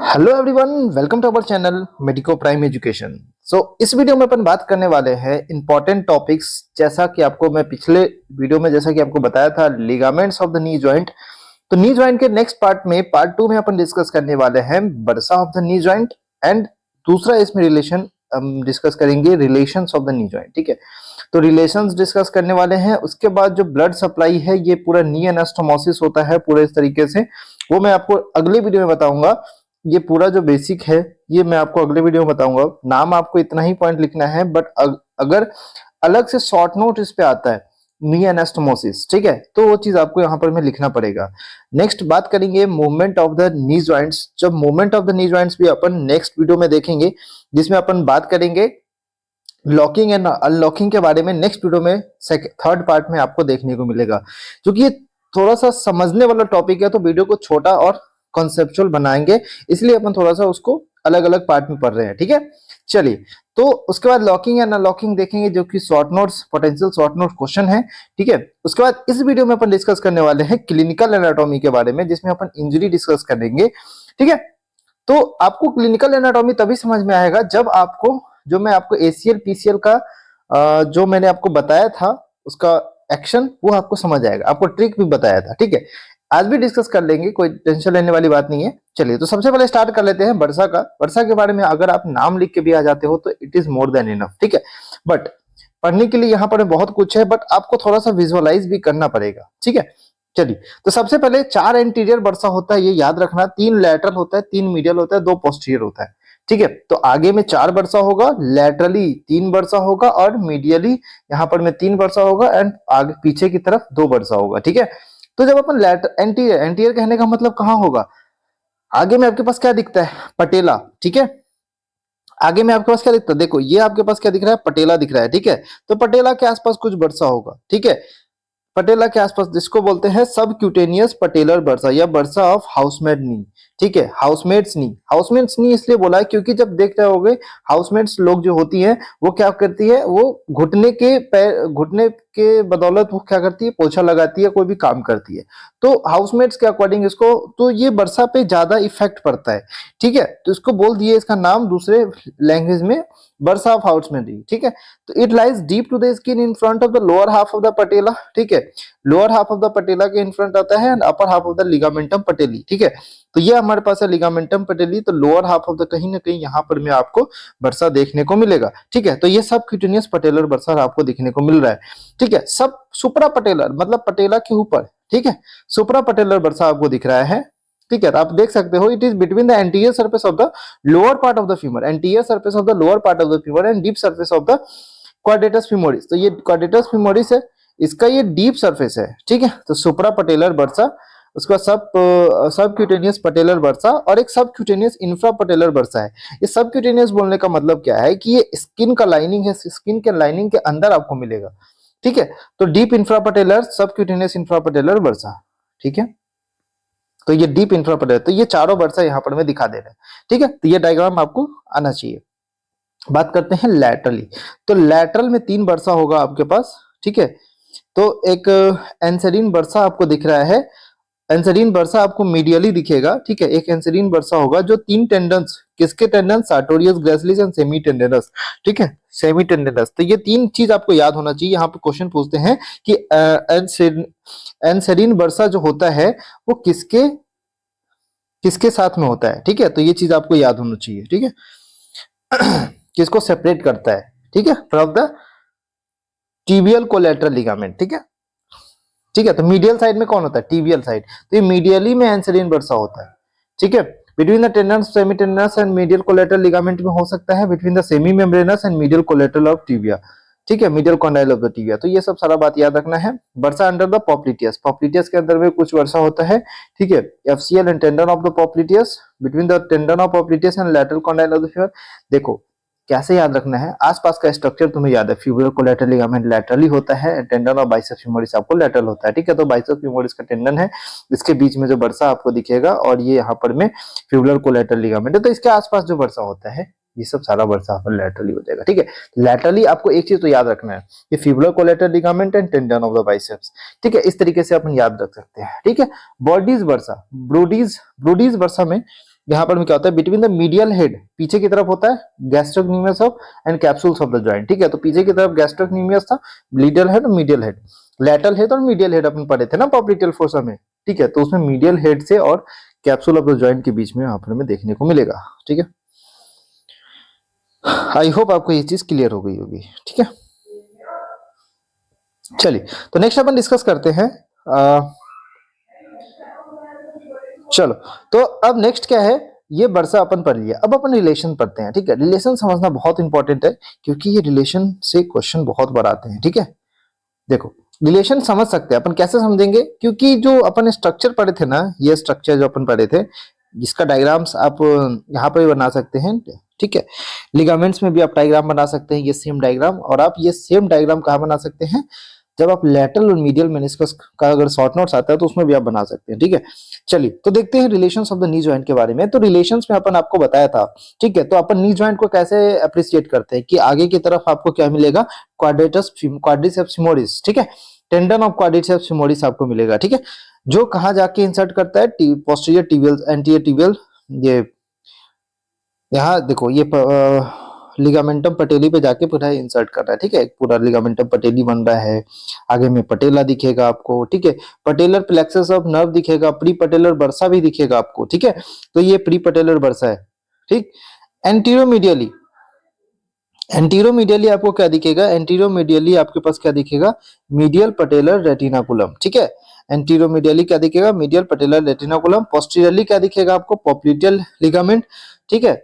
Hello everyone, welcome to our channel Medico Prime Education. इस video में अपन बात करने वाले हैं इंपॉर्टेंट टॉपिक्स। जैसा कि आपको मैं पिछले वीडियो में जैसा कि आपको बताया था, ligaments of the knee joint. तो नी जॉइंट के नेक्स्ट पार्ट में पार्ट 2 में अपन डिस्कस करने वाले हैं bursa of the knee joint and दूसरा इसमें रिलेशन हम डिस्कस करेंगे relations of the knee joint. ठीक है, तो रिलेशंस डिस्कस करने वाले हैं। उसके बाद जो ब्लड सप्लाई है, ये पूरा नी एनास्टोमोसिस होता है पूरे इस तरीके से, वो मैं आपको अगले वीडियो में बताऊंगा। ये पूरा जो बेसिक है ये मैं आपको अगले वीडियो में बताऊंगा। नाम आपको इतना ही पॉइंट लिखना है, बट अगर अलग से शॉर्ट नोट इस पे आता है नी एनास्टोमोसिस, ठीक है, तो वो चीज आपको यहाँ पर में लिखना पड़ेगा। नेक्स्ट बात करेंगे movement of the knee joints. जब movement of the knee joints भी अपन नेक्स्ट वीडियो में देखेंगे, जिसमें अपन बात करेंगे लॉकिंग एंड अनलॉकिंग के बारे में। नेक्स्ट वीडियो में थर्ड पार्ट में आपको देखने को मिलेगा। क्योंकि ये थोड़ा सा समझने वाला टॉपिक है, तो वीडियो को छोटा और कॉन्सेप्चुअल बनाएंगे, इसलिए अपन थोड़ा सा उसको अलग अलग पार्ट में पढ़ रहे हैं। ठीक है, चलिए, तो उसके बाद लॉकिंग एंड अनलॉकिंग देखेंगे, जो कि short notes potential short note question है। ठीक है, उसके बाद इस वीडियो में अपन डिस्कस करने वाले हैं क्लिनिकल एनाटॉमी के बारे में, जिसमें अपन इंजरी डिस्कस करेंगे। ठीक है, तो आपको क्लिनिकल एनाटॉमी तभी समझ में आएगा जब आपको जो मैं आपको एसीएल पीसीएल का जो मैंने आपको बताया था उसका एक्शन वो आपको समझ आएगा, आपको ट्रिक भी बताया था। ठीक है, आज भी डिस्कस कर लेंगे, कोई टेंशन लेने वाली बात नहीं है। चलिए, तो सबसे पहले स्टार्ट कर लेते हैं वर्षा का। वर्षा के बारे में अगर आप नाम लिख के भी आ जाते हो तो it is more than enough. ठीक है, बट पढ़ने के लिए यहाँ पर बहुत कुछ है, बट आपको थोड़ा सा विजुअलाइज भी करना पड़ेगा। ठीक है, चलिए, तो सबसे पहले 4 एंटीरियर वर्षा होता है, ये याद रखना। 3 लैटरल होता है, 3 मीडियल होता है, 2 पोस्टीरियर होता है। ठीक है, तो आगे में 4 वर्षा होगा, लैटरली 3 वर्षा होगा और मीडियली यहाँ पर में 3 वर्षा होगा एंड आगे पीछे की तरफ 2 वर्षा होगा। ठीक है, तो जब अपन एंटीरियर एंटीरियर कहने का मतलब कहाँ होगा, आगे में आपके पास क्या दिखता है, पटेला। ठीक है, आगे में आपके पास क्या दिखता है, देखो ये आपके पास क्या दिख रहा है, पटेला दिख रहा है। ठीक है, तो पटेला के आसपास कुछ वर्षा होगा। ठीक है, पटेला के आसपास, जिसको बोलते हैं सब क्यूटेनियस पटेलर बर्सा या बर्सा ऑफ हाउसमेड नी। ठीक है, हाउसमेट्स नी। हाउसमेट्स नी इसलिए बोला है क्योंकि जब देख रहे होगे हाउसमेट्स लोग जो होती हैं वो क्या करती है, वो घुटने के पैर, घुटने के बदौलत वो क्या करती है, पोछा लगाती है, कोई भी काम करती है। तो हाउसमेट्स के अकॉर्डिंग इसको, तो ये बर्सा पे ज्यादा इफेक्ट पड़ता है। ठीक है, तो इसको बोल दिए, इसका नाम दूसरे लैंग्वेज में बर्सा ऑफ हाउसमेड नी। ठीक है, तो it lies deep to the skin in front of the lower half of the patella. ठीक है, lower half of the patella के इन फ्रंट आता है and upper half of the ligamentum patellae. ठीक है, तो ये हमारे पास है लिगामेंटम पटेली, तो लोअर हाफ ऑफ द कहीं ना कहीं यहाँ पर में आपको बर्सा देखने को मिलेगा। ठीक है, तो ये सब क्यूटेनियस पटेलर बर्सा आपको देखने को मिल रहा है। ठीक है, सब सुपरा पटेलर मतलब पटेला के ऊपर। ठीक है, सुपरा पटेलर बर्सा आपको दिख रहा है। ठीक है, तो आप देख सकते हो, it is between the anterior surface of the lower part of the femur, anterior surface of the lower part of the femur and deep surface of the quadratus femoris. तो ये क्वाड्रेटस फीमोरिस है, इसका ये deep surface है। ठीक है, तो सुपरा patellar bursa, उसके बाद सब क्यूटेनियस पटेलर बर्सा और एक सब क्यूटेनियस इंफ्रा पटेलर बर्सा है। ये सब क्यूटेनियस बोलने का मतलब क्या है कि ये स्किन का लाइनिंग है, स्किन के लाइनिंग के अंदर आपको मिलेगा। ठीक है, तो डीप इंफ्रा पटेलर, सब क्यूटेनियस इंफ्रा पटेलर बर्सा। ठीक है, तो ये डीप इंफ्रा पटेलर, तो ये चारों बर्सा यहाँ पर मैं दिखा दे रहा है। ठीक है, तो ये डायग्राम आपको आना चाहिए। बात करते हैं लैटरली। तो लैटरल में 3 बर्सा होगा आपके पास। ठीक है, तो एक एंसेरिन बर्सा आपको दिख रहा है, एंसेरिन बर्सा आपको मीडियली दिखेगा। ठीक है, एक एंसेरिन बर्सा होगा जो 3 टेंडन्स, किसके tendons, sartorius, gracilis and semitendinosus. ठीक है, सेमी टेंडनस, तो ये 3 चीज आपको याद होना चाहिए। यहाँ पे क्वेश्चन पूछते हैं कि एंसेरिन बर्सा जो होता है वो किसके किसके साथ में होता है। ठीक है, तो ये चीज आपको याद होना चाहिए। ठीक है, किसको सेपरेट करता है, ठीक है, from the tibial collateral ligament. ठीक है, ठीक है, तो मीडियल साइड में कौन होता है, टिबियल साइड, तो ये मीडियली में एंसेरिन बर्सा होता है। ठीक है, between the tendons semitendinosus and medial collateral ligament में हो सकता है, between the semimembranosus and medial collateral of tibia. ठीक है, medial condyle of the tibia, तो ये सब सारा बात याद रखना है। Bursa under the popliteus, popliteus के अंदर में कुछ वर्षा होता है। ठीक है, FCL and tendon of the popliteus, between the tendon of popliteus and lateral condyle of the femur. देखो कैसे याद रखना है, आसपास का स्ट्रक्चर तुम्हें याद है, फ्यूबुलर कोलेटरल लिगामेंट लैटरली होता है, टेंडन ऑफ बाइसेप्स फीमोरिस आपको लैटरल होता है। ठीक है, तो बाइसेप्स फीमोरिस का टेंडन है, इसके बीच में जो बर्सा आपको दिखेगा और ये यहाँ पर में फ्यूबुलर कोलेटरल लिगामेंट है, तो इसके आसपास जो बर्सा होता है ये सब सारा बर्सा पर लैटरली हो जाएगा। ठीक है, लैटरली आपको एक चीज तो याद रखना है, ये fibular collateral ligament and tendon of the biceps. ठीक है, इस तरीके से अपन याद रख सकते हैं। ठीक है, बॉडीज बर्सा, ब्रोडीज बर्सा में यहाँ पर में क्या होता है, बिटवीन द मीडियल हेड, पीछे की तरफ होता है gastrocnemius of and capsules of the joint, ठीक है। तो पीछे की तरफ गैस्ट्रोक्नीमियस था, मीडियल हेड और मीडियल हेड, लैटरल हेड और मीडियल हेड अपन पढ़े थे ना पॉप्लिटेल फोसा में, ठीक है। तो उसमें मीडियल हेड से और कैप्सूल ऑफ द जॉइंट के बीच में यहाँ पर में देखने को मिलेगा, ठीक है। आई होप आपको ये चीज क्लियर हो गई होगी, ठीक है। चलिए, तो नेक्स्ट अपन डिस्कस करते हैं। चलो, तो अब नेक्स्ट क्या है, ये वर्षा अपन पढ़ लिया, अब अपन रिलेशन पढ़ते हैं, ठीक है। रिलेशन समझना बहुत इंपॉर्टेंट है, क्योंकि ये रिलेशन से क्वेश्चन बहुत बार आते हैं, ठीक है। देखो, रिलेशन समझ सकते हैं अपन, कैसे समझेंगे, क्योंकि जो अपन स्ट्रक्चर पढ़े थे ना, ये स्ट्रक्चर जो अपन पढ़े थे, जिसका डायग्राम्स आप यहाँ पर भी बना सकते हैं, ठीक है। लिगामेंट्स में भी आप डायग्राम बना सकते हैं, ये सेम डायग्राम, और आप ये सेम डायग्राम कहाँ बना सकते हैं, जब आप लैटरल और मीडियल मेनिस्कस का अगर शॉर्ट नोट्स आता है तो उसमें भी आप बना सकते हैं, ठीक है। चलिए, तो देखते हैं relations of the knee joint के बारे में। तो रिलेशंस में अपन आपको बताया था, ठीक है। तो अपन नी जॉइंट को कैसे अप्रिशिएट करते हैं कि आगे की तरफ आपको क्या मिलेगा, क्वाड्रिसेप्स फेमोरिस, ठीक है। टेंडन ऑफ क्वाड्रिसेप्स फेमोरिस आपको मिलेगा, ठीक है, जो कहाँ जाके इंसर्ट करता है, पोस्टीरियर टिबियल एंटीरियर टिबियल, ये यहाँ देखो, ये लिगामेंटम पटेली पे जाके पूरा इंसर्ट कर रहा है, ठीक है। पूरा लिगामेंटम पटेली बन रहा है, आगे में पटेला दिखेगा आपको, ठीक है। पटेलर प्लेक्सस ऑफ नर्व दिखेगा, प्री पटेलर बर्सा भी दिखेगा आपको, ठीक है। तो ये प्री पटेलर बर्सा है, ठीक। एंटीरोमीडियली, एंटीरोमीडियली आपको क्या दिखेगा, एंटीरोमीडियली आपके पास क्या दिखेगा, मीडियल पटेलर रेटिनाकुलम, ठीक है। एंटीरोमीडियली क्या दिखेगा, मीडियल पटेलर रेटिनाकुलम। पोस्टीरियरली क्या दिखेगा आपको, पॉप्लिटेल लिगामेंट, ठीक है।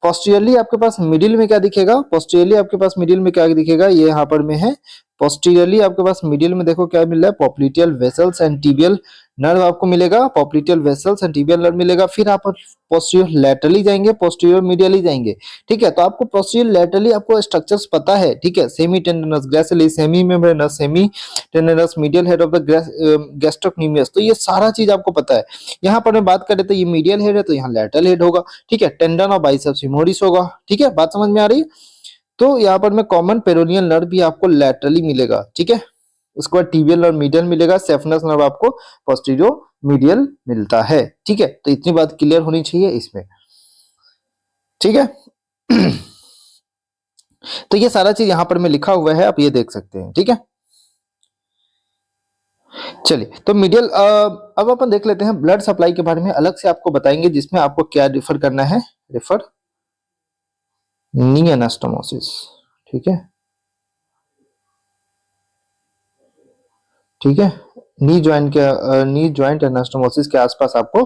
पोस्टीरियरली आपके पास मिडिल में क्या दिखेगा, पोस्टीरियरली आपके पास मिडिल में क्या दिखेगा, ये यहाँ पर में है। पोस्टीरियरली आपके पास मिडिल में देखो क्या मिल रहा है, popliteal vessels and tibial nerve आपको मिलेगा, popliteal vessels and tibial nerve मिलेगा। फिर आप पोस्टीरियर लैटरली जाएंगे, पोस्टीरियर मीडियली जाएंगे, ठीक है। तो आपको पोस्टीरियर लैटरली आपको स्ट्रक्चर्स पता है, ठीक है। Semitendinosus gracilis, semimembranosus, semitendinosus, medial head of the gastrocnemius, तो ये सारा चीज आपको पता है। यहाँ पर मैं बात करें तो ये मीडियल हेड है, तो यहाँ लैटरल हेड होगा, ठीक है। टेंडन ऑफ बाइसेप्स फेमोरिस होगा, ठीक है। बात समझ में आ रही है। तो यहाँ पर में कॉमन पेरोनियल नर्व भी आपको लैटरली मिलेगा, ठीक है। उसके बाद टिबियल और मीडियल मिलेगा, सेफनस नर्व आपको पोस्टीरियो मीडियल मिलता है, ठीक है। तो इतनी बात क्लियर होनी चाहिए इसमें, ठीक है। तो ये सारा चीज यहाँ पर में लिखा हुआ है, आप ये देख सकते हैं, ठीक है। चलिए, तो मीडियल अब अपन देख लेते हैं ब्लड सप्लाई के बारे में, अलग से आपको बताएंगे, जिसमें आपको क्या रिफर करना है, रिफर नी एनास्टोमोसिस, ठीक है, ठीक है। नी जॉइंट एनास्टोमोसिस के आसपास आपको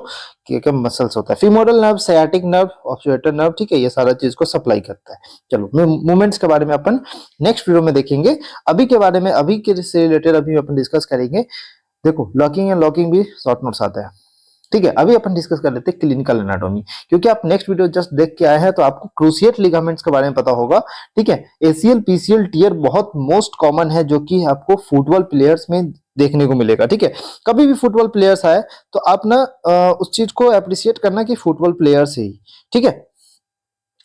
क्या मसल्स होता है, femoral nerve, sciatic nerve, obturator nerve, ठीक है। ये सारा चीज को सप्लाई करता है। चलो, मूवमेंट्स के बारे में अपन नेक्स्ट वीडियो में देखेंगे। अभी के बारे में, अभी के से रिलेटेड अभी अपन डिस्कस करेंगे। देखो, लॉकिंग एंड लॉकिंग भी शॉर्ट नोट्स आता है, ठीक है। अभी अपन डिस्कस कर लेते हैं क्लिनिकल एनाटॉमी, क्योंकि आप नेक्स्ट वीडियो जस्ट देख के आए हैं तो आपको क्रूसिएट लिगामेंट्स के बारे में पता होगा, ठीक है। एसीएल पीसीएल टियर बहुत मोस्ट कॉमन है, जो कि आपको फुटबॉल प्लेयर्स में देखने को मिलेगा, ठीक है। कभी भी फुटबॉल प्लेयर्स आए तो आप ना उस चीज को अप्रिशिएट करना कि फुटबॉल प्लेयर्स ही, ठीक है।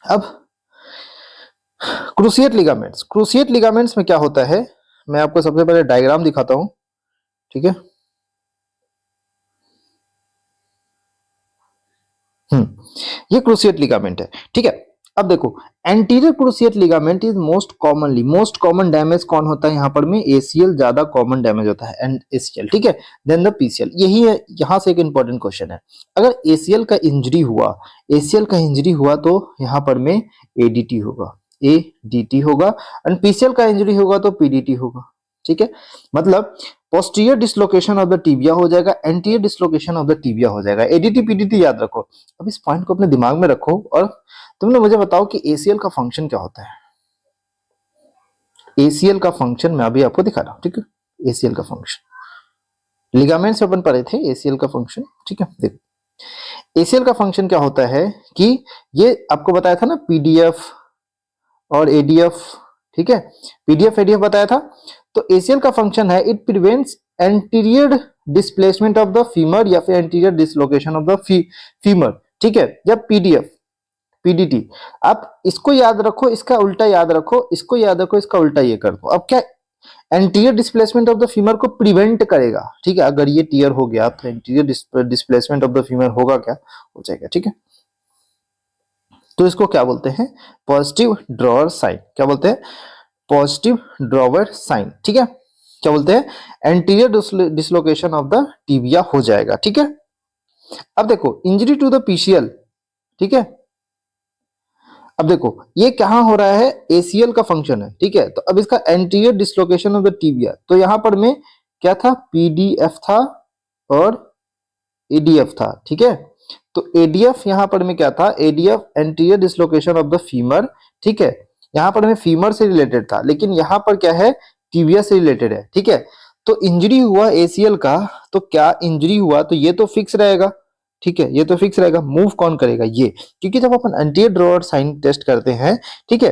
अब क्रूसिएट लिगामेंट्स में क्या होता है, मैं आपको सबसे पहले डायग्राम दिखाता हूं, ठीक है। ये क्रूसिएट लिगामेंट है, ठीक है। अब देखो, anterior cruciate ligament is most common damage कौन होता है यहाँ पर में, एसीएल ज्यादा कॉमन डैमेज होता है, एंड एसीएल, ठीक है, देन द पीसीएल। यही है, यहाँ से एक इंपॉर्टेंट क्वेश्चन है, अगर एसीएल का इंजरी हुआ तो यहाँ पर में एडीटी होगा एंड पीसीएल का इंजरी होगा तो पीडीटी होगा, ठीक है। मतलब posterior dislocation of the tibia हो जाएगा, anterior dislocation of the tibia हो जाएगा, एडीटी पीडीटी याद रखो। अब इस पॉइंट को अपने दिमाग में रखो और तुमने मुझे बताओ कि एसीएल का फंक्शन क्या होता है। एसीएल का फंक्शन मैं अभी आपको दिखा रहा हूं, ठीक है। एसीएल का फंक्शन लिगामेंट से अपन पढ़े थे, एसीएल का फंक्शन, ठीक है। देखो, एसीएल का फंक्शन क्या होता है कि ये आपको बताया था ना, पीडीएफ और एडीएफ, ठीक है। पीडीएफ एडीएफ बताया था। तो एसीएल का फंक्शन है, it prevents anterior displacement of the femur या फिर anterior dislocation of the femur, ठीक है। जब पीडीएफ पीडीटी, आप इसको याद रखो, इसका उल्टा याद रखो, इसको याद रखो, इसका उल्टा ये कर दो। अब क्या, anterior displacement of the femur को प्रिवेंट करेगा, ठीक है। अगर ये टीयर हो गया तो anterior displacement of the femur होगा क्या, हो जाएगा, ठीक है। तो इसको क्या बोलते हैं, पॉजिटिव ड्रॉवर साइन। क्या बोलते हैं, पॉजिटिव ड्रॉवर साइन। ठीक है, क्या बोलते हैं, anterior dislocation of the tibia हो जाएगा। ठीक है, अब देखो इंजरी टू द पीसीएल। ठीक है, अब देखो ये कहाँ हो रहा है, एसीएल का फंक्शन है। ठीक है, तो अब इसका anterior dislocation of the tibia, तो यहां पर में क्या था, पीडीएफ था और एडीएफ था। ठीक है, तो एडीएफ यहां पर में क्या था, ADF anterior dislocation of the femur. ठीक है, यहां पर में फीमर से रिलेटेड था, लेकिन यहां पर क्या है, टिबिया से रिलेटेड है। ठीक है, तो इंजरी हुआ एसीएल का, तो क्या इंजरी हुआ, तो ये तो फिक्स रहेगा। ठीक है, ये तो फिक्स रहेगा, मूव कौन करेगा, ये, क्योंकि जब अपन एंटीरियर ड्रॉवर साइन टेस्ट करते हैं, ठीक है,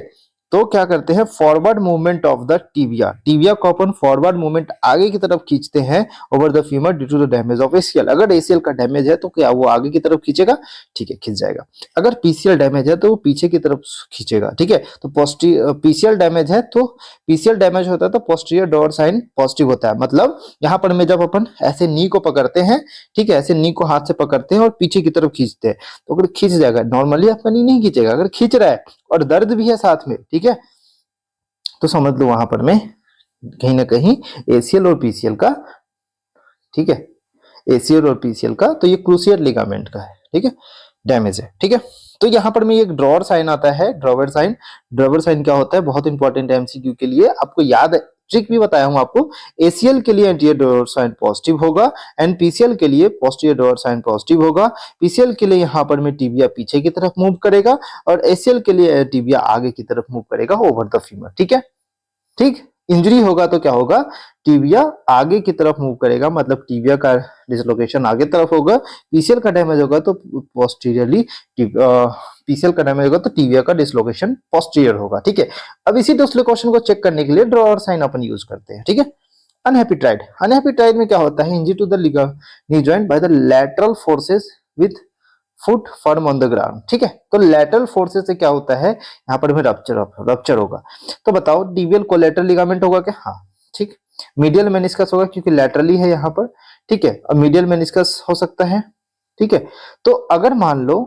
तो क्या करते हैं, forward movement of the tibia, tibia को अपन फॉरवर्ड मूवमेंट आगे की तरफ खींचते हैं over the femur due to the damage of ACL. अगर एसीएल का डैमेज है तो क्या वो आगे की तरफ खींचेगा, ठीक है, खींच जाएगा। अगर पीसीएल डैमेज है तो वो पीछे की तरफ खींचेगा। ठीक है, तो पीसीएल डैमेज है, तो पीसीएल डैमेज होता है तो पोस्टीरियर ड्रॉवर साइन पॉजिटिव होता है। मतलब यहां पर में जब अपन ऐसे नी को पकड़ते हैं, ठीक है, ऐसे नी को हाथ से पकड़ते हैं और पीछे की तरफ खींचते हैं, तो अगर खींच जाएगा, नॉर्मली आपका नी नहीं खींचेगा। अगर खींच रहा है और दर्द भी है साथ में, ठीक है, तो समझ लो वहां पर में कहीं ना कहीं एसीएल और पीसीएल का, ठीक है, एसीएल और पीसीएल का, तो ये क्रूसियल लिगामेंट का है। ठीक है, डैमेज है। ठीक है, तो यहां पर में एक ड्रॉवर साइन आता है, ड्रॉवर साइन। ड्रॉवर साइन क्या होता है, बहुत इंपॉर्टेंट है एमसीक्यू के लिए, आपको याद है, ट्रिक भी बताया हूं आपको। एसीएल के लिए एंटीरियर ड्रॉवर साइन पॉजिटिव होगा एंड पीसीएल के लिए पोस्टीरियर ड्रॉवर साइन पॉजिटिव होगा। पीसीएल के लिए यहां पर में टिबिया पीछे की तरफ मूव करेगा और एसीएल के लिए टिबिया आगे की तरफ मूव करेगा ओवर द फीमर। ठीक है, ठीक, इंजरी होगा तो क्या होगा, टिबिया आगे की तरफ मूव करेगा, मतलब टिबिया का डिसलोकेशन आगे तरफ होगा। पीसीएल का डैमेज होगा तो पोस्टीरियरली, पीसीएल का डैमेज होगा तो टिबिया का डिसलोकेशन पोस्टीरियर होगा। ठीक है, अब इसी डिसलोकेशन को चेक करने के लिए ड्रॉवर साइन अपन यूज करते हैं। ठीक है, अनहैप्पी ट्राइड। अनहैप्पी ट्राइड में क्या होता है, injury to the knee joint by the lateral forces with foot firm on the ground. ठीक है, तो लैटरल फोर्सेस से क्या होता है, यहाँ पर में रप्चर होगा। तो बताओ डीवियल कोलेटरल लिगामेंट होगा क्या, हाँ, ठीक। मीडियल मेनिस्कस होगा क्योंकि लैटरली है यहाँ पर। ठीक है, अब मीडियल मेनिस्कस हो सकता है। ठीक है, तो अगर मान लो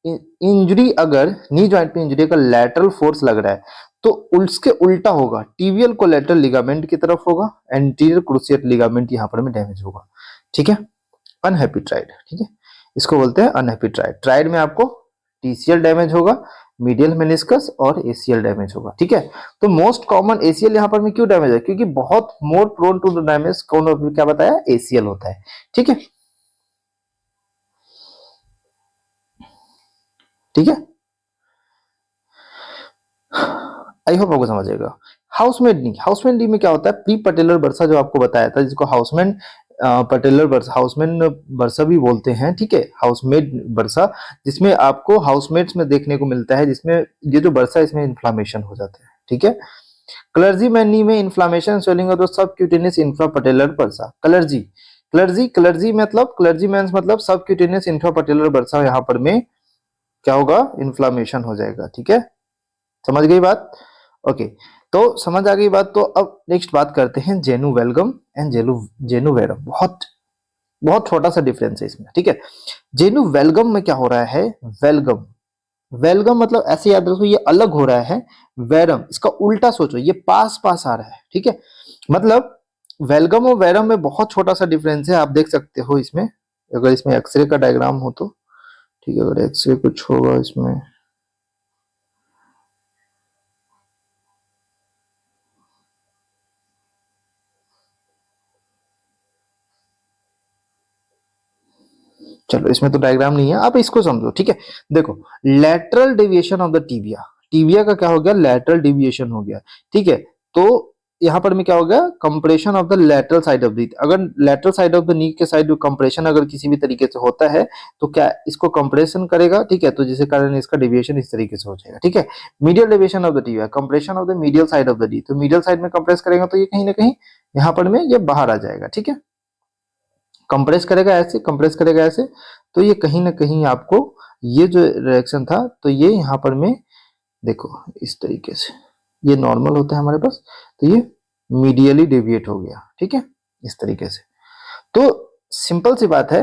इंजरी, अगर नी जॉइंट पे इंजरी का लैटरल फोर्स लग रहा है, तो उसके उल्टा होगा, टिबियल कोलेटरल लिगामेंट की तरफ होगा, एंटीरियर क्रूसिएट लिगामेंट यहाँ पर में डैमेज होगा। ठीक है, अनहैप्पी ट्राइड। ठीक है, इसको बोलते हैं अनहैप्पी ट्राइड। ट्राइड में आपको टीसीएल डैमेज होगा, मीडियल मेनिस्कस और एसीएल डैमेज होगा। ठीक है, तो मोस्ट कॉमन एसीएल यहाँ पर में क्यों डैमेज है, क्योंकि बहुत more prone to the damage कौन, क्या बताया, एसीएल होता है। ठीक है, ठीक है, आई होप आपको समझेगा। हाउसमेड नी, हाउसमेड नी में क्या होता है, प्री पटेलर बर्सा जो आपको बताया था, जिसको housemaid patellar bursa, housemaid bursa भी बोलते हैं। ठीक है, हाउसमेड बर्सा, जिसमें आपको हाउसमेट्स में देखने को मिलता है, जिसमें ये जो बर्सा, इसमें इन्फ्लामेशन हो जाता है। ठीक है, क्लर्जीमैन नी में inflammation swelling of the subcutaneous infrapatellar bursa. Clergy, clergy मतलब क्लर्जीमैन मतलब सबक्यूटेनियस इंफ्रापटेलर बर्सा, यहाँ पर में क्या होगा, इन्फ्लामेशन हो जाएगा। ठीक है, समझ गई बात, ओके। तो समझ आ गई बात, तो अब नेक्स्ट बात करते हैं जेनु वेलगम एंड जेनु वेरम। बहुत बहुत छोटा सा डिफरेंस है इसमें। ठीक है, जेनु वेलगम में क्या हो रहा है, वेलगम, वेलगम मतलब ऐसे याद रखो, ये अलग हो रहा है। वेरम इसका उल्टा सोचो, ये पास पास आ रहा है। ठीक है, मतलब वेलगम और वेरम में बहुत छोटा सा डिफरेंस है, आप देख सकते हो इसमें, अगर इसमें एक्सरे का डायग्राम हो तो। ठीक है, अगर एक्सरे कुछ होगा इसमें, चलो इसमें तो डायग्राम नहीं है, आप इसको समझो। ठीक है, देखो lateral deviation of the tibia, tibia का क्या हो गया, लेटरल डेविएशन हो गया। ठीक है, तो यहाँ पर में क्या हो गया, compression of the lateral side of the, अगर lateral side of the knee के साइड कंप्रेशन अगर किसी भी तरीके से होता है, तो क्या इसको कंप्रेशन करेगा। ठीक है, तो जिसके कारण इसका डेविएशन इस तरीके से हो जाएगा। ठीक है, medial deviation of the tibia, compression of the medial side of the D, तो मीडियल साइड में कंप्रेस करेगा तो ये कहीं ना कहीं यहाँ पर में ये बाहर आ जाएगा। ठीक है, कंप्रेस करेगा ऐसे, कंप्रेस करेगा ऐसे, तो ये कहीं ना कहीं आपको, ये जो रिएक्शन था, तो ये यहाँ पर में देखो इस तरीके से, ये नॉर्मल होता है हमारे पास, तो ये मीडियली डेविएट हो गया। ठीक है, इस तरीके से। तो सिंपल सी बात है,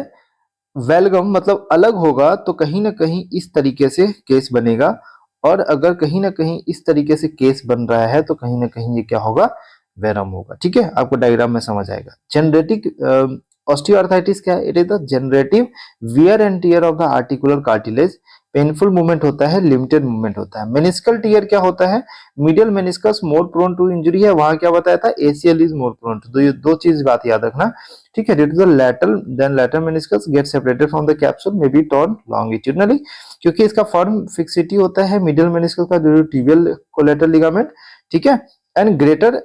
वेलगम मतलब अलग होगा तो कहीं ना कहीं इस तरीके से केस बनेगा, और अगर कहीं ना कहीं इस तरीके से केस बन रहा है तो कहीं ना कहीं ये क्या होगा, वेरम होगा। ठीक है, आपको डायग्राम में समझ आएगा। जनरेटिव ऑस्टियोआर्थराइटिस क्या है? It is the generative wear and tear of the articular cartilage. Painful movement होता है, लिमिटेड मूवमेंट होता है। मेनिस्कल टियर क्या होता है? Medial meniscus more prone to injury है, वहां क्या बताया था, ACL is more prone to. तो ये दो चीज बात याद रखना। ठीक है, due to the lateral then lateral meniscus get separated from the capsule may be torn longitudinally, क्योंकि इसका फर्म फिक्सिटी होता है मीडियल मेनिस्कस का due to tibial collateral ligament. ठीक है, and greater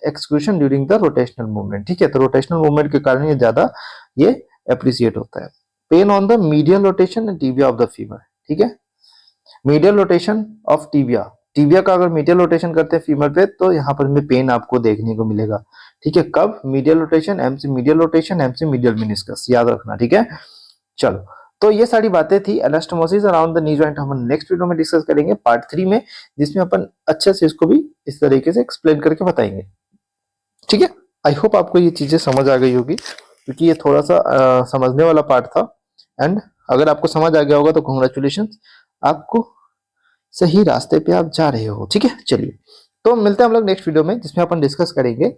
execution during the rotational movement. ठीक है, तो रोटेशनल मूवमेंट के कारण ये ज्यादा ये एप्रिसिएट होता है। Pain on the medial rotation and tibia of the femur. ठीक है, medial rotation of tibia, tibia का अगर मीडियल रोटेशन करते हैं फीमर पे तो यहाँ पर में पेन आपको देखने को मिलेगा। ठीक है, कब? Medial rotation, MC medial rotation, MC medial meniscus, याद रखना। ठीक है, चलो, तो ये सारी बातें थी anastomosis around the knee joint. हम नेक्स्ट वीडियो में डिस्कस करेंगे पार्ट 3 में, जिसमें अपन अच्छे से इसको भी इस तरीके से एक्सप्लेन करके बताएंगे। ठीक है, आई होप आपको ये चीजें समझ आ गई होगी, क्योंकि ये थोड़ा सा समझने वाला पार्ट था। एंड अगर आपको समझ आ गया होगा तो कॉन्ग्रेचुलेशन, आपको सही रास्ते पे आप जा रहे हो। ठीक है, चलिए, तो मिलते हैं हम लोग नेक्स्ट वीडियो में, जिसमें अपन डिस्कस करेंगे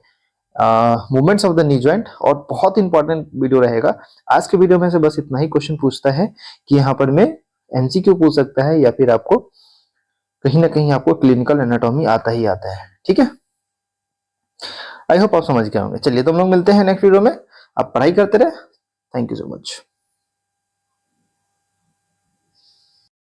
movements of the knee joint, और बहुत इंपॉर्टेंट वीडियो रहेगा। आज के वीडियो में से बस इतना ही क्वेश्चन पूछता है कि यहाँ पर में एमसीक्यू पूछ सकता है, या फिर आपको कहीं ना कहीं आपको क्लिनिकल एनाटॉमी आता ही आता है। ठीक है, आई होप आप समझ गए होंगे। चलिए, तो हम लोग मिलते हैं नेक्स्ट वीडियो में। आप पढ़ाई करते रहे। Thank you so much.